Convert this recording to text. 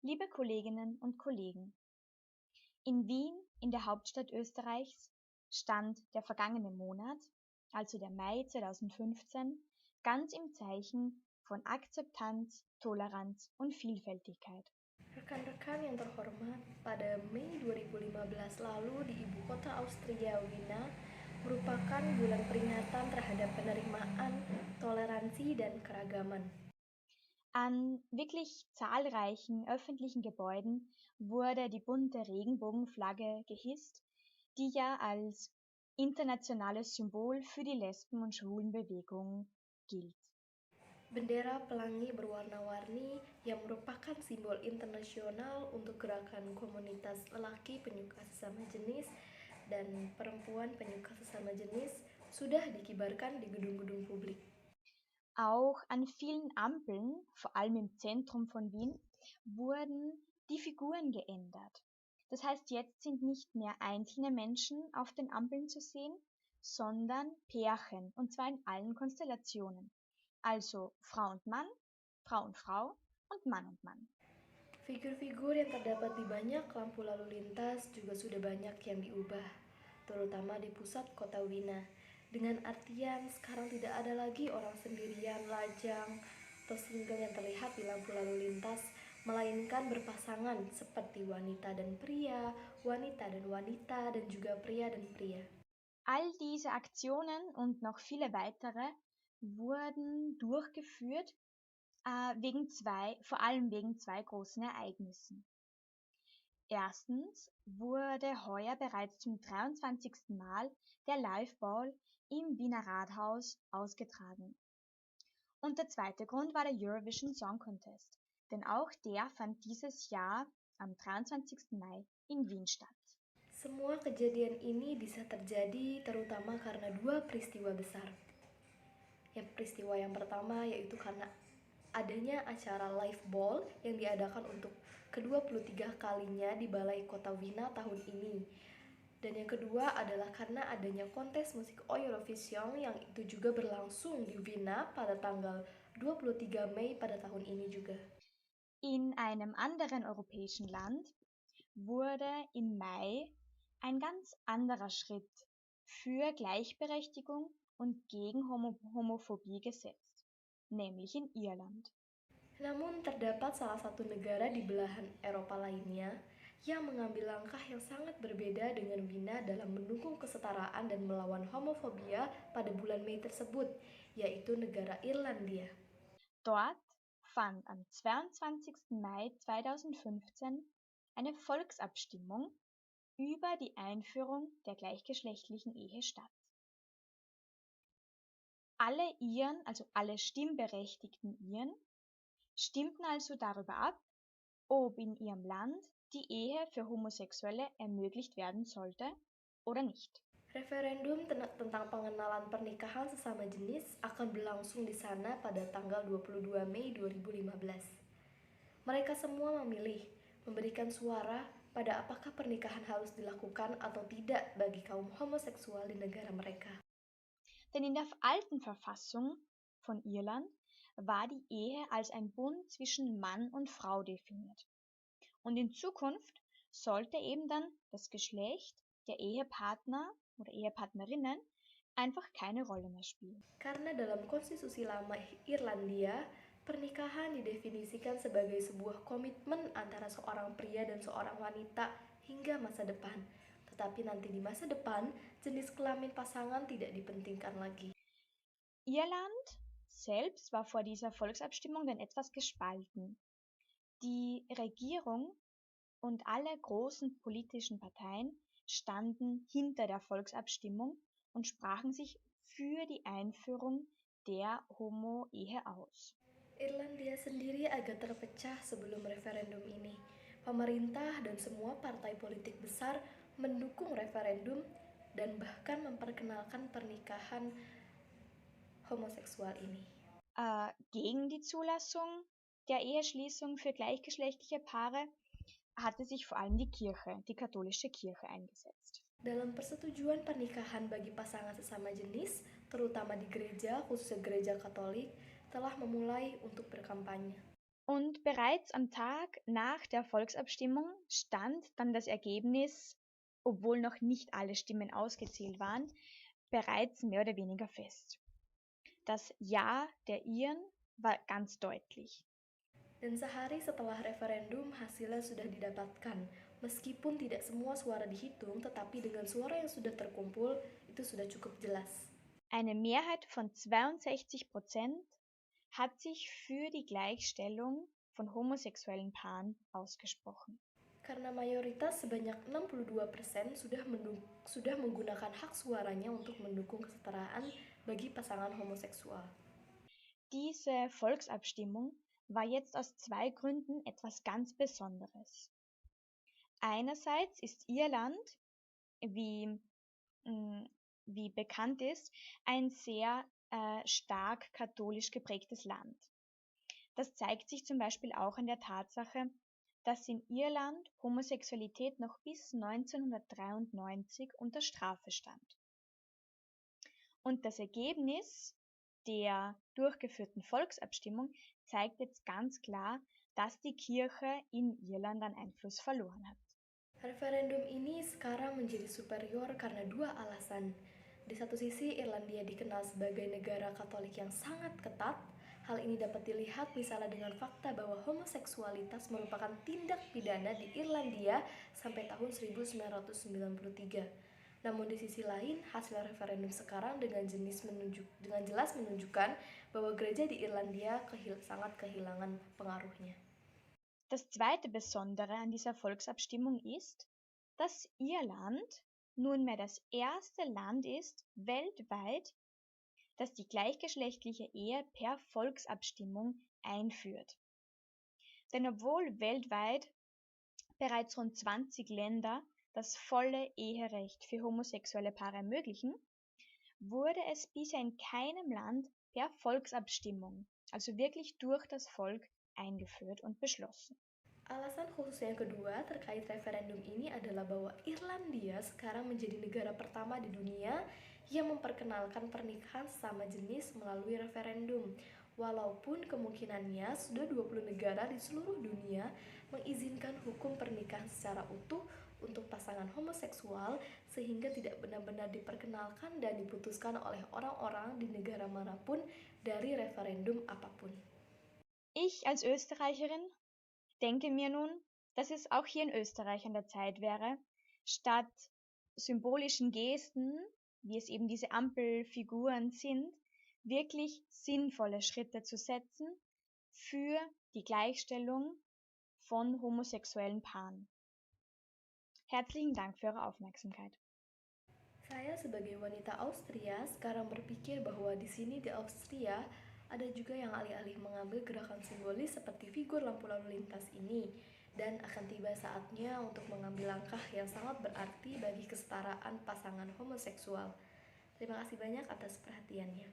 Liebe Kolleginnen und Kollegen, in Wien, in der Hauptstadt Österreichs, stand der vergangene Monat, also der Mai 2015, ganz im Zeichen von Akzeptanz, Toleranz und Vielfältigkeit. Rekan-rekan yang terhormat, pada Mei 2015 lalu di ibu kota Austria, Wina, merupakan bulan peringatan terhadap penerimaan, toleransi, dan keragaman. An wirklich zahlreichen öffentlichen Gebäuden wurde die bunte Regenbogenflagge gehisst, die ja als internationales Symbol für die Lesben- und Schwulenbewegung gilt. Bendera pelangi berwarna-warni yang merupakan simbol internasional untuk gerakan komunitas lelaki penyuka sesama jenis dan perempuan penyuka sesama jenis sudah dikibarkan di gedung-gedung publik. Auch an vielen Ampeln, vor allem im Zentrum von Wien, wurden die Figuren geändert. Das heißt, jetzt sind nicht mehr einzelne Menschen auf den Ampeln zu sehen, sondern Pärchen, und zwar in allen Konstellationen. Also Frau und Mann, Frau und Frau und Mann und Mann. Figur-figur yang terdapat di banyak lampu lalu lintas juga sudah banyak yang diubah, terutama di pusat kota Wina. Dengan artian sekarang tidak ada lagi orang sendirian, lajang, atau single yang terlihat di lampu lalu lintas, melainkan berpasangan seperti wanita dan pria, dan juga pria dan pria. All diese Aktionen und noch viele weitere wurden durchgeführt, vor allem wegen zwei großen Ereignissen. Erstens wurde heuer bereits zum 23. Mal der Live-Ball im Wiener Rathaus ausgetragen. Und der zweite Grund war der Eurovision Song Contest, denn auch der fand dieses Jahr am 23. Mai in Wien statt. Semua kejadian ini bisa terjadi terutama karena dua peristiwa besar. Peristiwa yang pertama yaitu karena adanya acara live ball yang diadakan untuk ke-23 kalinya di Balai Kota Wina tahun ini. Dan yang kedua adalah karena adanya kontes musik Eurovision yang itu juga berlangsung di Wina pada tanggal 23 Mei pada tahun ini juga. In einem anderen europäischen Land wurde im Mai ein ganz anderer Schritt für Gleichberechtigung und gegen Homophobie gesetzt, nämlich in Irland. Namun terdapat salah satu negara di belahan Eropa lainnya yang mengambil langkah yang sangat berbeda dengan Wina dalam mendukung kesetaraan dan melawan homofobia pada bulan Mei tersebut, yaitu negara Irlandia. Dort fand am 22. Mai 2015 eine Volksabstimmung über die Einführung der gleichgeschlechtlichen Ehe statt. Alle Iren, also alle stimmberechtigten Iren, stimmten also darüber ab, ob in ihrem Land die Ehe für Homosexuelle ermöglicht werden sollte oder nicht. Referendum tentang pengenalan pernikahan sesama jenis akan berlangsung di sana pada tanggal 22 Mei 2015. Mereka semua memilih, memberikan suara pada apakah pernikahan harus dilakukan atau tidak bagi kaum homoseksual di negara mereka. Denn in der alten Verfassung von Irland war die Ehe als ein Bund zwischen Mann und Frau definiert. Und in Zukunft sollte eben dann das Geschlecht der Ehepartner oder Ehepartnerinnen einfach keine Rolle mehr spielen. Karena dalam konstitusi lama Irlandia, pernikahan didefinisikan sebagai sebuah komitmen antara seorang pria dan seorang wanita hingga masa depan. Tetapi nanti di masa depan, jenis kelamin pasangan tidak dipentingkan lagi. Irland selbst war vor dieser Volksabstimmung dann etwas gespalten. Die Regierung und alle großen politischen Parteien standen hinter der Volksabstimmung und sprachen sich für die Einführung der Homo-Ehe aus. Irlandia sendiri agak terpecah sebelum referendum ini. Pemerintah dan semua partai politik besar mendukung referendum dan bahkan memperkenalkan pernikahan homoseksual ini. Gegen die Zulassung der Eheschließung für gleichgeschlechtliche Paare hatte sich vor allem die katholische Kirche eingesetzt. Dalam persetujuan pernikahan bagi pasangan sesama jenis, terutama di gereja, khususnya gereja Katolik, telah memulai untuk berkampanye. Und bereits am Tag nach der Volksabstimmung stand dann das Ergebnis, obwohl noch nicht alle Stimmen ausgezählt waren, bereits mehr oder weniger fest. Das Ja der Iren war ganz deutlich. Dan sehari setelah referendum, hasilnya sudah didapatkan. Meskipun tidak semua suara dihitung, tetapi dengan suara yang sudah terkumpul, itu sudah cukup jelas. Eine Mehrheit von 62% hat sich für die Gleichstellung von homosexuellen Paaren ausgesprochen. Karena mayoritas sebanyak 62% sudah menggunakan hak suaranya untuk mendukung kesetaraan bagi pasangan homoseksual. Diese Volksabstimmung war jetzt aus zwei Gründen etwas ganz Besonderes. Einerseits ist Irland, wie, wie bekannt ist, ein sehr stark katholisch geprägtes Land. Das zeigt sich zum Beispiel auch an der Tatsache, dass in Irland Homosexualität noch bis 1993 unter Strafe stand. Und das Ergebnis der durchgeführten Volksabstimmung zeigt jetzt ganz klar, dass die Kirche in Irland an Einfluss verloren hat. Referendum ini sekarang menjadi superior karena dua alasan. Di satu sisi, Irlandia dikenal sebagai negara Katolik yang sangat ketat. Hal ini dapat dilihat misalnya dengan fakta bahwa homoseksualitas merupakan tindak pidana di Irlandia sampai tahun 1993. Namun di sisi lain, hasil referendum sekarang dengan jelas menunjukkan bahwa gereja di Irlandia sangat kehilangan pengaruhnya. Das zweite Besondere an dieser Volksabstimmung ist, dass Irland nunmehr das erste Land ist weltweit, das die gleichgeschlechtliche Ehe per Volksabstimmung einführt. Denn obwohl weltweit bereits rund 20 Länder das volle Eherecht für homosexuelle Paare ermöglichen, wurde es bisher in keinem Land per Volksabstimmung, also wirklich durch das Volk, eingeführt und beschlossen. Alasan khusus yang kedua terkait referendum ini adalah bahwa Irlandia sekarang menjadi negara pertama di dunia yang memperkenalkan pernikahan sesama jenis melalui referendum. Walaupun kemungkinannya sudah 20 negara di seluruh dunia mengizinkan hukum pernikahan secara utuh untuk pasangan homoseksual sehingga tidak benar-benar diperkenalkan dan diputuskan oleh orang-orang di negara manapun dari referendum apapun. Ich als Österreicherin denke mir nun, dass es auch hier in Österreich an der Zeit wäre, statt symbolischen Gesten, wie es eben diese Ampelfiguren sind, wirklich sinnvolle Schritte zu setzen für die Gleichstellung von homosexuellen Paaren. Herzlichen Dank für eure Aufmerksamkeit. Saya sebagai wanita Austria sekarang berpikir bahwa di sini di Austria ada juga yang alih-alih mengambil gerakan simbolis seperti figur lampu lalu lintas ini, dan akan tiba saatnya untuk mengambil langkah yang sangat berarti bagi kesetaraan pasangan homoseksual. Terima kasih banyak atas perhatiannya.